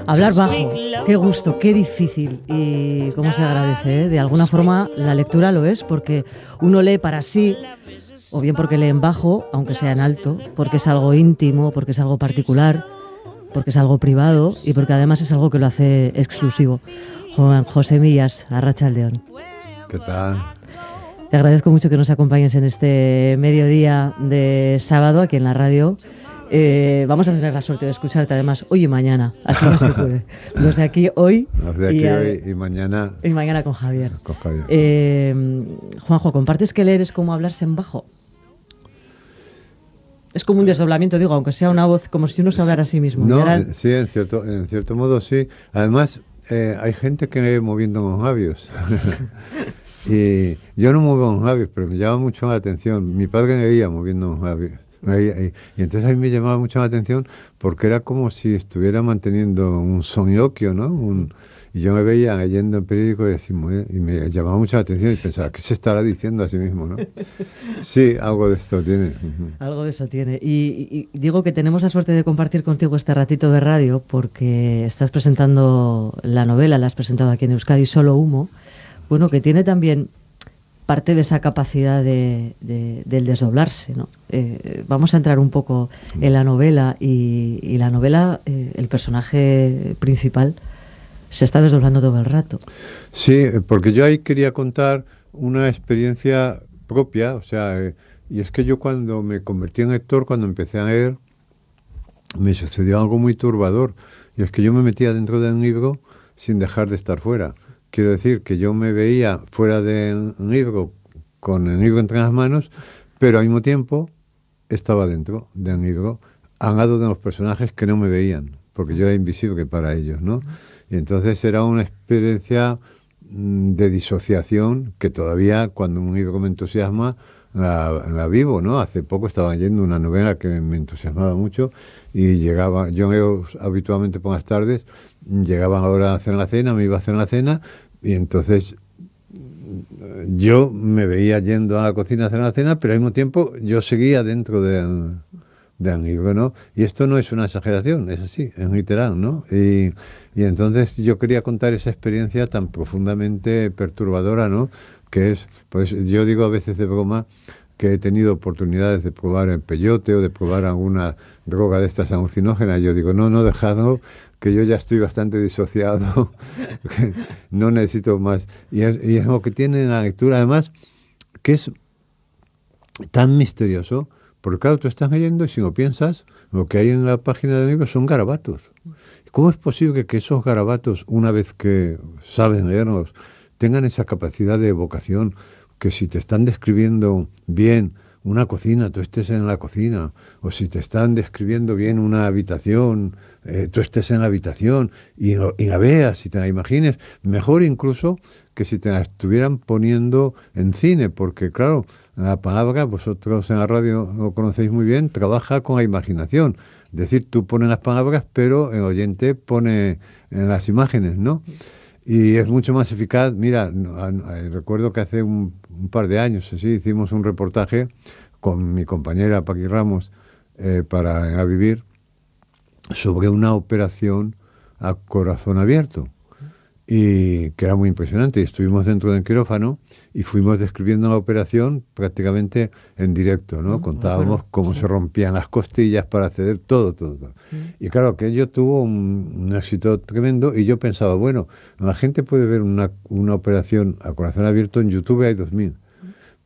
Hablar bajo, qué gusto, qué difícil y cómo se agradece, ¿eh? De alguna forma la lectura lo es porque uno lee para sí, o bien porque lee en bajo, aunque sea en alto, porque es algo íntimo, porque es algo particular, porque es algo privado y porque además es algo que lo hace exclusivo. Juan José Millas, Arratsaldeon. ¿Qué tal? Te agradezco mucho que nos acompañes en este mediodía de sábado aquí en la radio. Vamos a tener la suerte de escucharte además hoy y mañana, así no se puede. Los de aquí hoy, Los de aquí hoy y mañana. Y mañana con Javier. Con Javier. Juanjo, ¿compartes que leer es como hablarse en bajo? Es como un desdoblamiento, digo, aunque sea una voz, como si uno se hablara a sí mismo. No, sí, en cierto modo sí. Además, hay gente que lee moviendo los labios. Y yo no muevo los labios, pero me llama mucho la atención. Mi padre leía moviendo los labios. Y entonces a mí me llamaba mucho la atención porque era como si estuviera manteniendo un soliloquio, ¿no? Y yo me veía leyendo el periódico y me llamaba mucho la atención y pensaba, ¿qué se estará diciendo a sí mismo, no? Sí, algo de esto tiene. Algo de eso tiene. Y digo que tenemos la suerte de compartir contigo este ratito de radio porque estás presentando la novela, la has presentado aquí en Euskadi, Solo Humo, bueno, que tiene también parte de esa capacidad del desdoblarse, ¿no? Vamos a entrar un poco en la novela y la novela, el personaje principal se está desdoblando todo el rato. Sí, porque yo ahí quería contar una experiencia propia, o sea, y es que yo cuando me convertí en lector, cuando empecé a leer, me sucedió algo muy turbador, y es que yo me metía dentro de un libro sin dejar de estar fuera. Quiero decir que yo me veía fuera de un libro, con el libro entre las manos, pero al mismo tiempo estaba dentro de un libro, al lado de los personajes que no me veían, porque yo era invisible para ellos, ¿no? Y entonces era una experiencia de disociación que todavía, cuando un libro me entusiasma, la vivo, ¿no? Hace poco estaba leyendo una novela que me entusiasmaba mucho y llegaba, yo leo habitualmente por las tardes, llegaba la hora de hacer la cena, me iba a hacer la cena y entonces yo me veía yendo a la cocina a hacer la cena, pero al mismo tiempo yo seguía dentro del libro, ¿no? Y esto no es una exageración, es así, es literal, ¿no? Y entonces yo quería contar esa experiencia tan profundamente perturbadora, ¿no? Que es, pues yo digo a veces de broma que he tenido oportunidades de probar el peyote o de probar alguna droga de estas alucinógenas. Yo digo, no, dejadlo, que yo ya estoy bastante disociado, que no necesito más. Y es lo que tiene la lectura, además, que es tan misterioso, porque claro, tú estás leyendo y si lo piensas, lo que hay en la página del libro son garabatos. ¿Cómo es posible que esos garabatos, una vez que saben leerlos, tengan esa capacidad de evocación, que si te están describiendo bien una cocina, tú estés en la cocina, o si te están describiendo bien una habitación, tú estés en la habitación y la veas y te la imagines, mejor incluso que si te la estuvieran poniendo en cine, porque claro, la palabra, vosotros en la radio lo conocéis muy bien, trabaja con la imaginación. Es decir, tú pones las palabras, pero el oyente pone en las imágenes, ¿no? Y es mucho más eficaz. Mira, recuerdo que hace un par de años así, hicimos un reportaje con mi compañera Paqui Ramos para A Vivir sobre una operación a corazón abierto. Y que era muy impresionante. Y estuvimos dentro del quirófano y fuimos describiendo la operación prácticamente en directo, ¿no? Contábamos cómo se rompían las costillas para acceder, todo. Y claro, aquello tuvo un éxito tremendo y yo pensaba, bueno, la gente puede ver una operación a corazón abierto en YouTube, hay 2000,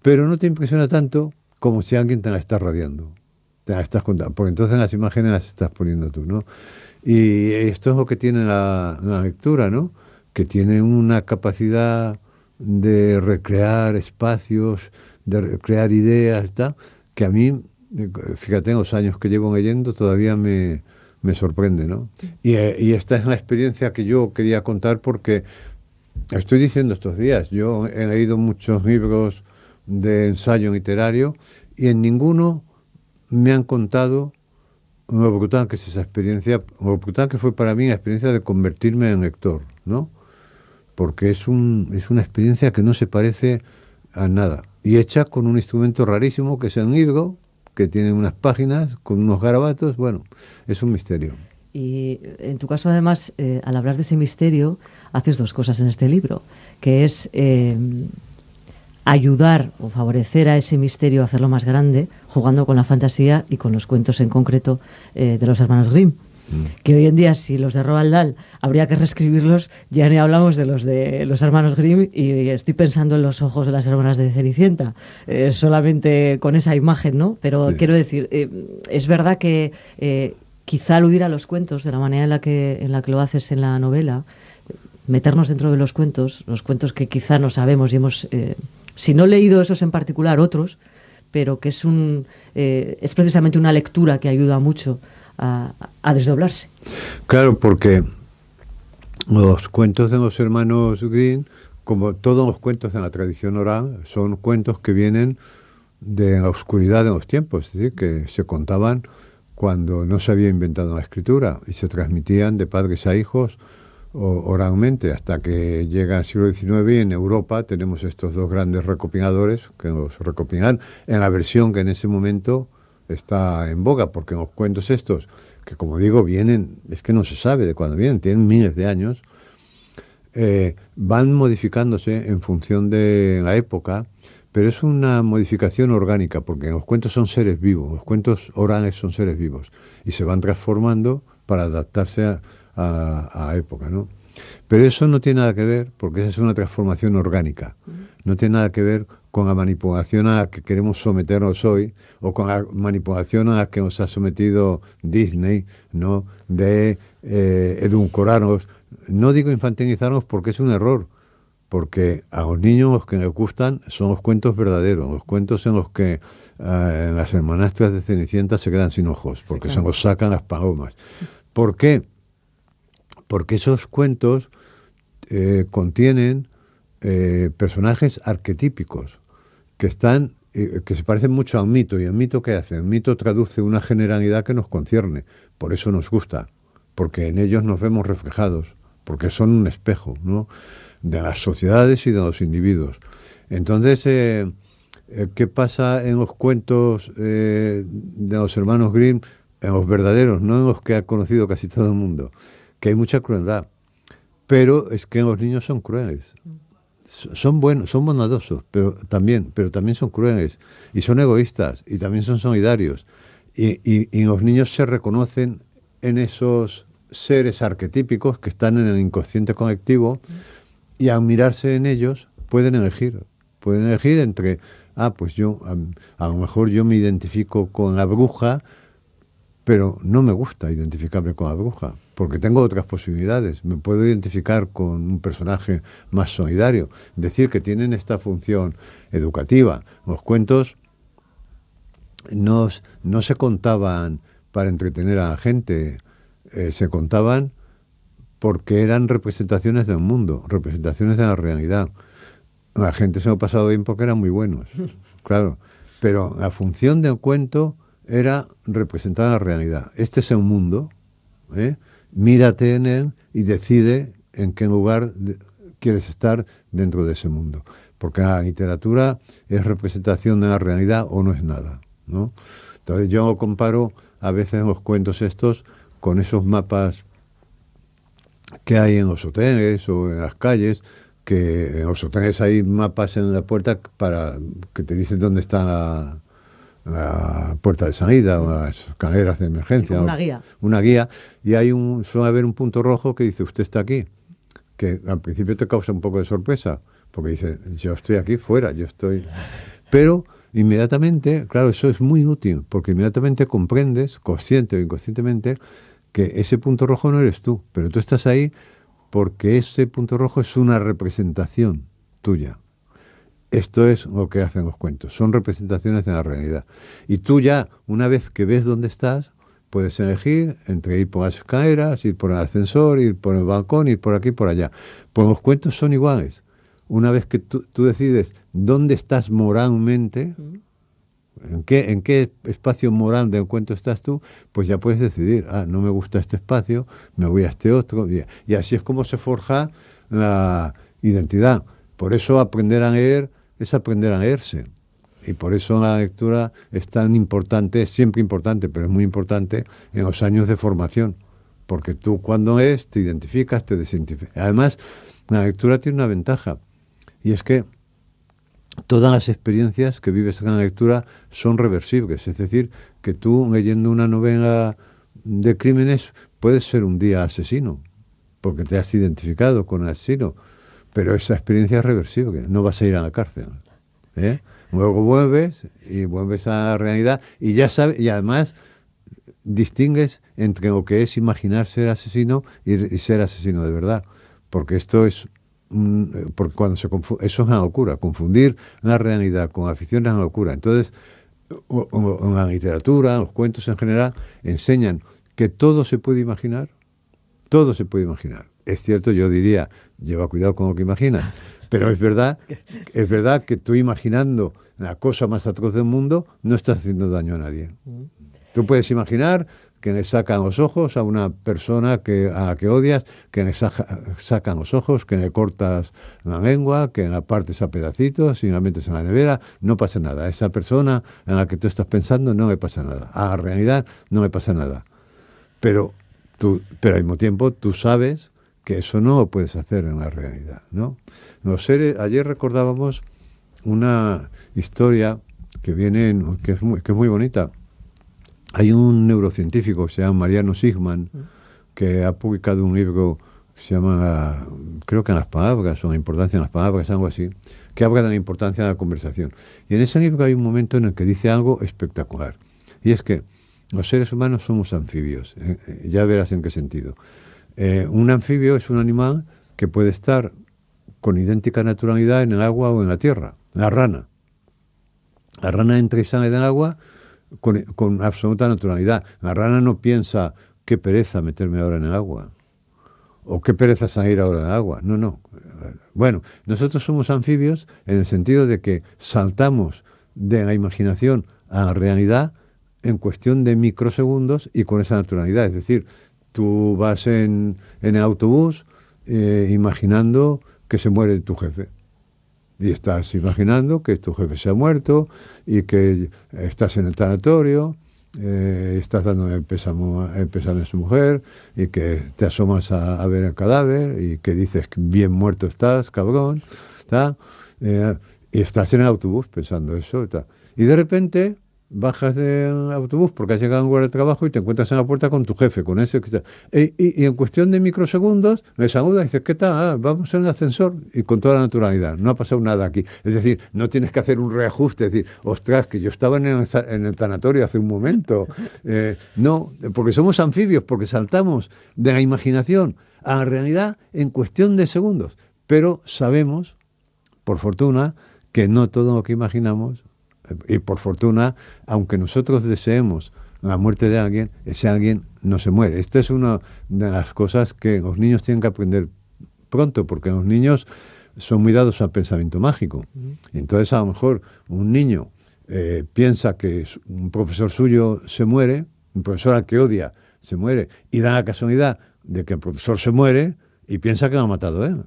pero no te impresiona tanto como si alguien te la está radiando, te la estás contando, porque entonces las imágenes las estás poniendo tú, ¿no? Y esto es lo que tiene la lectura, ¿no? Que tiene una capacidad de recrear espacios, de recrear ideas, tal, que a mí, fíjate, en los años que llevo leyendo, todavía me sorprende, ¿no? Y esta es la experiencia que yo quería contar porque estoy diciendo estos días, yo he leído muchos libros de ensayo literario y en ninguno me han contado lo brutal que es esa experiencia, lo brutal que fue para mí la experiencia de convertirme en lector, ¿no? Porque es una experiencia que no se parece a nada. Y hecha con un instrumento rarísimo, que es el libro, que tiene unas páginas con unos garabatos. Bueno, es un misterio. Y en tu caso, además, al hablar de ese misterio, haces dos cosas en este libro, que es ayudar o favorecer a ese misterio a hacerlo más grande, jugando con la fantasía y con los cuentos en concreto de los hermanos Grimm. Que hoy en día, si los de Roald Dahl habría que reescribirlos, ya ni hablamos de los hermanos Grimm, y estoy pensando en los ojos de las hermanas de Cenicienta, solamente con esa imagen, ¿no? Pero Sí. quiero decir, es verdad que quizá aludir a los cuentos de la manera en la que lo haces en la novela, meternos dentro de los cuentos que quizá no sabemos y hemos, si no leído esos en particular, otros, pero que es precisamente una lectura que ayuda mucho a desdoblarse. Claro, porque los cuentos de los hermanos Grimm, como todos los cuentos de la tradición oral, son cuentos que vienen de la oscuridad de los tiempos, es decir, que se contaban cuando no se había inventado la escritura y se transmitían de padres a hijos oralmente, hasta que llega el siglo XIX, y en Europa tenemos estos dos grandes recopiladores que los recopilan en la versión que en ese momento está en boga, porque los cuentos estos, que como digo, vienen, es que no se sabe de cuándo vienen, tienen miles de años, van modificándose en función de la época, pero es una modificación orgánica, porque los cuentos son seres vivos, los cuentos orales son seres vivos, y se van transformando para adaptarse a época, ¿no? Pero eso no tiene nada que ver, porque esa es una transformación orgánica. No tiene nada que ver con la manipulación a la que queremos someternos hoy, o con la manipulación a la que nos ha sometido Disney, ¿no? De edulcorarnos. No digo infantilizarnos porque es un error, porque a los niños los que les gustan son los cuentos verdaderos, los cuentos en los que las hermanastras de Cenicienta se quedan sin ojos, porque sí, claro, se los sacan las palomas. ¿Por qué? Porque esos cuentos contienen personajes arquetípicos que están que se parecen mucho al mito. ¿Y el mito qué hace? El mito traduce una generalidad que nos concierne, por eso nos gusta, porque en ellos nos vemos reflejados, porque son un espejo, ¿no?, de las sociedades y de los individuos. Entonces, ¿qué pasa en los cuentos de los hermanos Grimm, en los verdaderos, no en los que ha conocido casi todo el mundo? Que hay mucha crueldad, pero es que los niños son crueles. Son buenos, son bondadosos, pero también son crueles, y son egoístas, y también son solidarios. Y los niños se reconocen en esos seres arquetípicos que están en el inconsciente colectivo, y al mirarse en ellos pueden elegir entre, pues yo, a lo mejor yo me identifico con la bruja, pero no me gusta identificarme con la bruja, porque tengo otras posibilidades. Me puedo identificar con un personaje más solidario. Decir que tienen esta función educativa. Los cuentos no se contaban para entretener a la gente, se contaban porque eran representaciones del mundo, representaciones de la realidad. La gente se lo ha pasado bien porque eran muy buenos, claro. Pero la función del cuento era representar la realidad. Este es el mundo, mírate en él y decide en qué lugar quieres estar dentro de ese mundo. Porque la literatura es representación de la realidad o no es nada, ¿no? Entonces yo comparo a veces los cuentos estos con esos mapas que hay en los hoteles o en las calles, que en los hoteles hay mapas en la puerta para que te dicen dónde está la puerta de salida o las escaleras de emergencia. Una guía. Una guía, y suele haber un punto rojo que dice usted está aquí, que al principio te causa un poco de sorpresa, porque dice yo estoy aquí fuera, yo estoy... Pero inmediatamente, claro, eso es muy útil, porque inmediatamente comprendes, consciente o inconscientemente, que ese punto rojo no eres tú, pero tú estás ahí porque ese punto rojo es una representación tuya. Esto es lo que hacen los cuentos, son representaciones de la realidad. Y tú ya, una vez que ves dónde estás, puedes elegir entre ir por las escaleras, ir por el ascensor, ir por el balcón, ir por aquí y por allá. Pues los cuentos son iguales. Una vez que tú decides dónde estás moralmente, ¿en qué espacio moral del cuento estás tú? Pues ya puedes decidir, no me gusta este espacio, me voy a este otro. Y así es como se forja la identidad. Por eso aprender a leer es aprender a leerse. Y por eso la lectura es tan importante, es siempre importante, pero es muy importante en los años de formación. porque tú cuando te identificas, te desidentificas. Además, la lectura tiene una ventaja, y es que todas las experiencias que vives en la lectura son reversibles, es decir, que tú leyendo una novela de crímenes puedes ser un día asesino, porque te has identificado con el asesino, pero esa experiencia es reversible, no vas a ir a la cárcel, ¿eh? Luego vuelves a la realidad y ya sabes, y además distingues entre lo que es imaginar ser asesino y ser asesino de verdad, porque esto es porque cuando eso es una locura, confundir la realidad con la ficción es una locura. Entonces, en la literatura, en los cuentos en general, enseñan que todo se puede imaginar, todo se puede imaginar. Es cierto, yo diría, lleva cuidado con lo que imaginas, pero es verdad que tú imaginando la cosa más atroz del mundo no estás haciendo daño a nadie. Tú puedes imaginar que le sacan los ojos a una persona a la que odias, que le sacan los ojos, que le cortas la lengua, que la partes a pedacitos y la metes en la nevera, no pasa nada. A esa persona en la que tú estás pensando no le pasa nada. A la realidad no le pasa nada. Pero al mismo tiempo tú sabes que eso no lo puedes hacer en la realidad, ¿no? Ayer recordábamos una historia que es muy bonita. Hay un neurocientífico que se llama Mariano Sigman, que ha publicado un libro que se llama, creo que en las palabras, o la importancia en las palabras, algo así, que habla de la importancia de la conversación. Y en ese libro hay un momento en el que dice algo espectacular. Y es que los seres humanos somos anfibios. Ya verás en qué sentido. Un anfibio es un animal que puede estar con idéntica naturalidad en el agua o en la tierra. La rana. La rana entra y sale del agua con absoluta naturalidad. La rana no piensa, qué pereza meterme ahora en el agua, o qué pereza salir ahora del agua. No. Bueno, nosotros somos anfibios en el sentido de que saltamos de la imaginación a la realidad en cuestión de microsegundos y con esa naturalidad. Es decir, tú vas en el autobús imaginando que se muere tu jefe. Y estás imaginando que tu jefe se ha muerto y que estás en el tanatorio, estás dando el pésame a su mujer y que te asomas a ver el cadáver y que dices que bien muerto estás, cabrón, ¿tá? Y estás en el autobús pensando eso, ¿tá? Y de repente bajas del autobús porque has llegado a un lugar de trabajo y te encuentras en la puerta con tu jefe, con ese que está. Y en cuestión de microsegundos le saludas y dices, ¿qué tal? Vamos en el ascensor, y con toda la naturalidad, no ha pasado nada aquí. Es decir, no tienes que hacer un reajuste, es decir, ostras, que yo estaba en el tanatorio hace un momento. No, porque somos anfibios, porque saltamos de la imaginación a la realidad en cuestión de segundos. Pero sabemos, por fortuna, que no todo lo que imaginamos. Y por fortuna, aunque nosotros deseemos la muerte de alguien, ese alguien no se muere. Esta es una de las cosas que los niños tienen que aprender pronto, porque los niños son muy dados al pensamiento mágico. Entonces, a lo mejor un niño piensa que un profesor suyo se muere, un profesor al que odia se muere, y da la casualidad de que el profesor se muere y piensa que lo ha matado él.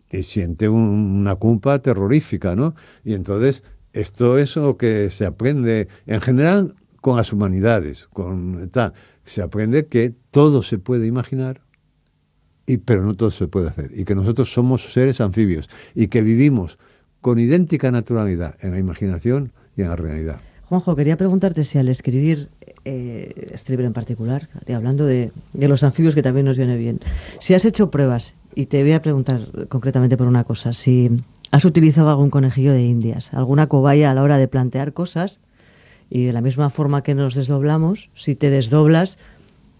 Y siente una culpa terrorífica, ¿no? Y entonces esto es lo que se aprende en general con las humanidades. Se aprende que todo se puede imaginar, pero no todo se puede hacer. Y que nosotros somos seres anfibios y que vivimos con idéntica naturalidad en la imaginación y en la realidad. Juanjo, quería preguntarte si al escribir en particular, hablando de los anfibios, que también nos viene bien, si has hecho pruebas, y te voy a preguntar concretamente por una cosa, si has utilizado algún conejillo de indias, alguna cobaya a la hora de plantear cosas, y de la misma forma que nos desdoblamos, si te desdoblas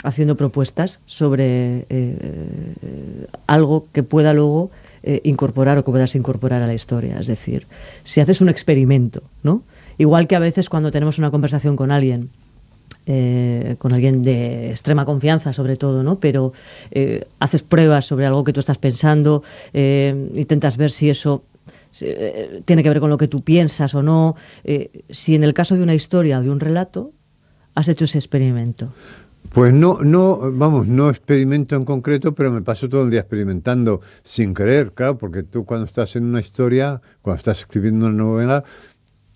haciendo propuestas sobre algo que pueda luego incorporar o que puedas incorporar a la historia. Es decir, si haces un experimento, ¿no? Igual que a veces cuando tenemos una conversación con alguien de extrema confianza sobre todo, ¿no? Pero haces pruebas sobre algo que tú estás pensando, intentas ver si eso tiene que ver con lo que tú piensas o no. Si en el caso de una historia o de un relato has hecho ese experimento. Pues no experimento en concreto, pero me paso todo el día experimentando sin querer, claro, porque tú cuando estás en una historia, cuando estás escribiendo una novela,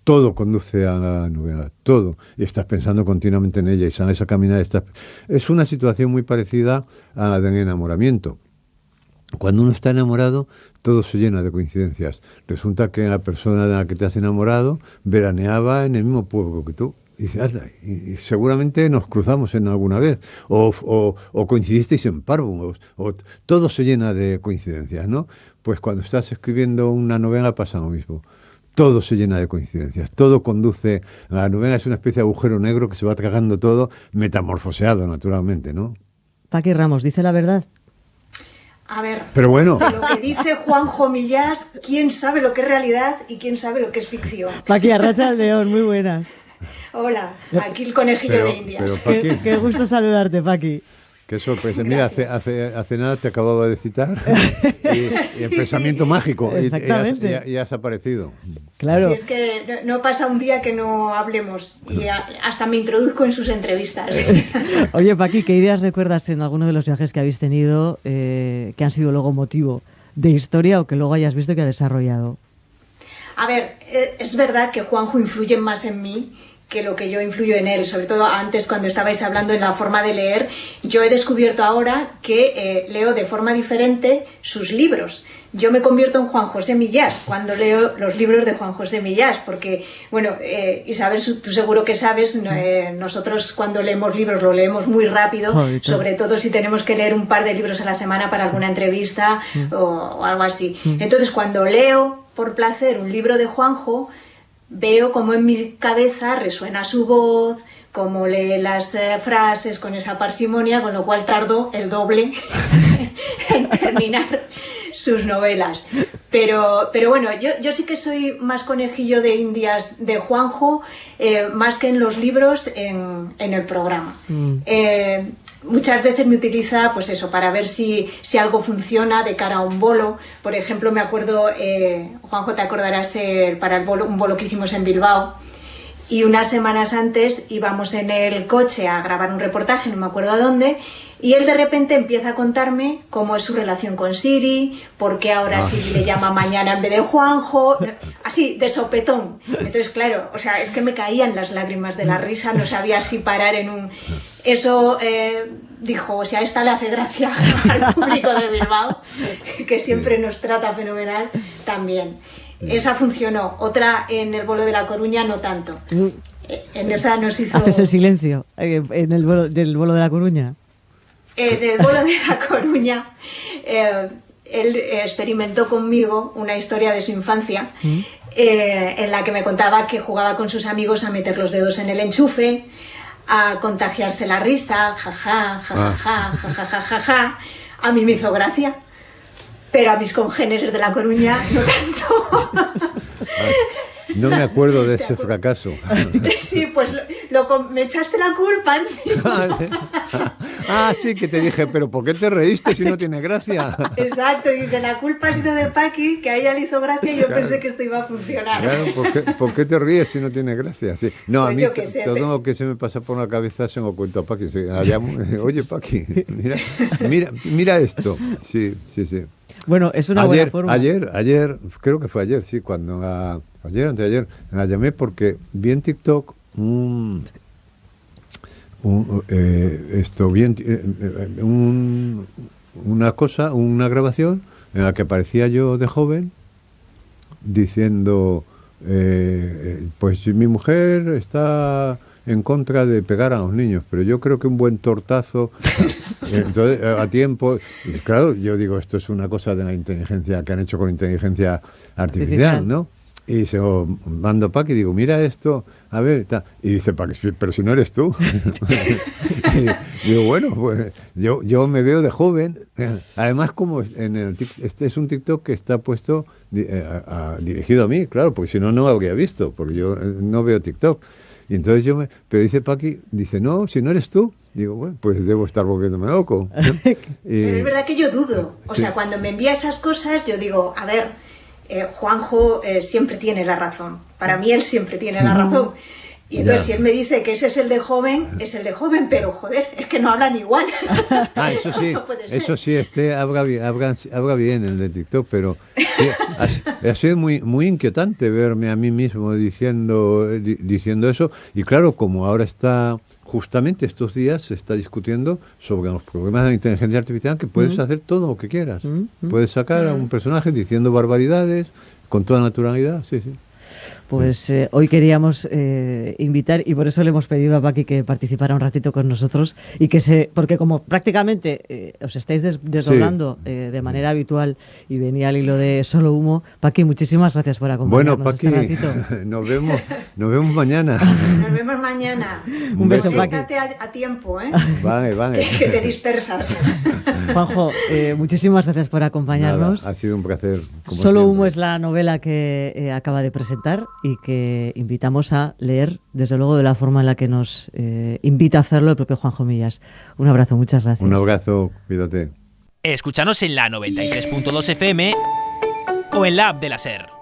todo conduce a la novela, todo. Y estás pensando continuamente en ella y sales a caminar. Es una situación muy parecida a la del enamoramiento. Cuando uno está enamorado, todo se llena de coincidencias. Resulta que la persona de la que te has enamorado veraneaba en el mismo pueblo que tú. Y dices, "Anda", y seguramente nos cruzamos en alguna vez. O coincidisteis en Parvus. Todo se llena de coincidencias, ¿no? Pues cuando estás escribiendo una novela pasa lo mismo. Todo se llena de coincidencias, todo conduce. La novela es una especie de agujero negro que se va tragando todo, metamorfoseado, naturalmente, ¿no? Paqui Ramos, ¿dice la verdad? A ver, pero bueno, de lo que dice Juanjo Millás, quién sabe lo que es realidad y quién sabe lo que es ficción. Paqui Arratsaldeon, muy buenas. Hola, aquí el conejillo de Indias. pero Paqui, Qué gusto saludarte, Paqui. qué sorpresa. Mira, hace nada te acababa de citar y el pensamiento mágico Exactamente. y has aparecido. Claro. Si es que no pasa un día que no hablemos y hasta me introduzco en sus entrevistas. Oye, Paqui, ¿qué ideas recuerdas en alguno de los viajes que habéis tenido que han sido luego motivo de historia o que luego hayas visto que ha desarrollado? A ver, es verdad que Juanjo influye más en mí que lo que yo influyo en él, sobre todo antes cuando estabais hablando en la forma de leer. Yo he descubierto ahora que leo de forma diferente sus libros. Yo me convierto en Juan José Millás cuando leo los libros de Juan José Millás, porque, bueno, Isabel, tú seguro que sabes, nosotros cuando leemos libros lo leemos muy rápido, sobre todo si tenemos que leer un par de libros a la semana para alguna entrevista o algo así. Entonces, cuando leo por placer un libro de Juanjo, veo cómo en mi cabeza resuena su voz, cómo lee las frases con esa parsimonia, con lo cual tardo el doble en terminar sus novelas. Pero bueno, yo sí que soy más conejillo de Indias de Juanjo, más que en los libros, en el programa. Muchas veces me utiliza, pues eso, para ver si algo funciona de cara a un bolo. Por ejemplo, me acuerdo, Juanjo, te acordarás, para el bolo, un bolo que hicimos en Bilbao, y unas semanas antes íbamos en el coche a grabar un reportaje, no me acuerdo a dónde, y él de repente empieza a contarme cómo es su relación con Siri, por qué ahora Siri le llama mañana en vez de Juanjo, así, de sopetón. Entonces, claro, o sea, es que me caían las lágrimas de la risa, no sabía si parar en un... Eso, dijo, o sea, a esta le hace gracia al público de Bilbao, que siempre nos trata fenomenal, también. Esa funcionó. Otra en el bolo de La Coruña no tanto. En esa nos hizo... Haces el silencio en el bolo, del bolo de La Coruña. En el bolo de La Coruña, él experimentó conmigo una historia de su infancia en la que me contaba que jugaba con sus amigos a meter los dedos en el enchufe, a contagiarse la risa, jaja, jajaja, jajaja, jajaja. A mí me hizo gracia, pero a mis congéneres de La Coruña no tanto. No me acuerdo de ese fracaso. Sí, pues me echaste la culpa encima. Sí, que te dije, pero ¿por qué te reíste si no tiene gracia? Exacto, y dice, la culpa ha sido de Paqui, que a ella le hizo gracia y yo pensé que esto iba a funcionar. Claro, ¿por qué te ríes si no tiene gracia? Sí. No, pues a mí todo lo que se me pasa por la cabeza se lo cuento a Paqui. Oye, Paqui, mira esto. Sí. Bueno, es una buena forma. Ayer, creo que fue ayer, sí, anteayer, la llamé porque vi en TikTok una grabación en la que aparecía yo de joven diciendo, pues mi mujer está en contra de pegar a los niños, pero yo creo que un buen tortazo, entonces, a tiempo, y claro, yo digo, esto es una cosa de la inteligencia que han hecho con inteligencia artificial, ¿no? Y se lo mando a Paqui y digo, mira esto, a ver, y dice Paqui, pero si no eres tú. Y digo, bueno, pues yo me veo de joven, además como este es un TikTok que está puesto dirigido a mí, claro, porque si no, no lo habría visto, porque yo no veo TikTok. Y entonces pero dice Paqui, dice, no, si no eres tú. Digo, bueno, pues debo estar volviéndome loco, ¿no? Pero es verdad que yo dudo, o sea, cuando me envía esas cosas, yo digo, a ver, Juanjo siempre tiene la razón, para mí él siempre tiene la razón. Y entonces Ya. si él me dice que ese es el de joven, es el de joven, pero joder, es que no hablan igual. Eso sí, No puede ser. eso sí, habla bien el de TikTok, pero sí, ha sido muy inquietante verme a mí mismo diciendo eso. Y claro, como ahora está, justamente estos días se está discutiendo sobre los problemas de la inteligencia artificial, que puedes hacer todo lo que quieras. Puedes sacar a un personaje diciendo barbaridades con toda naturalidad, sí. Pues hoy queríamos invitar, y por eso le hemos pedido a Paqui que participara un ratito con nosotros, y porque como prácticamente os estáis desdoblando de manera habitual y venía al hilo de Solo Humo, Paqui, muchísimas gracias por acompañarnos. Bueno, Paqui, este ratito. nos vemos mañana. Nos vemos mañana. Un beso, Paqui. Conéctate a tiempo, ¿eh? Vale. Que te dispersas. Juanjo, muchísimas gracias por acompañarnos. Nada, ha sido un placer. Como Solo siempre. Humo es la novela que acaba de presentar y que invitamos a leer, desde luego, de la forma en la que nos invita a hacerlo el propio Juanjo Millas. Un abrazo, muchas gracias. Un abrazo, cuídate. Escúchanos en la 93.2 FM o en la app de la SER.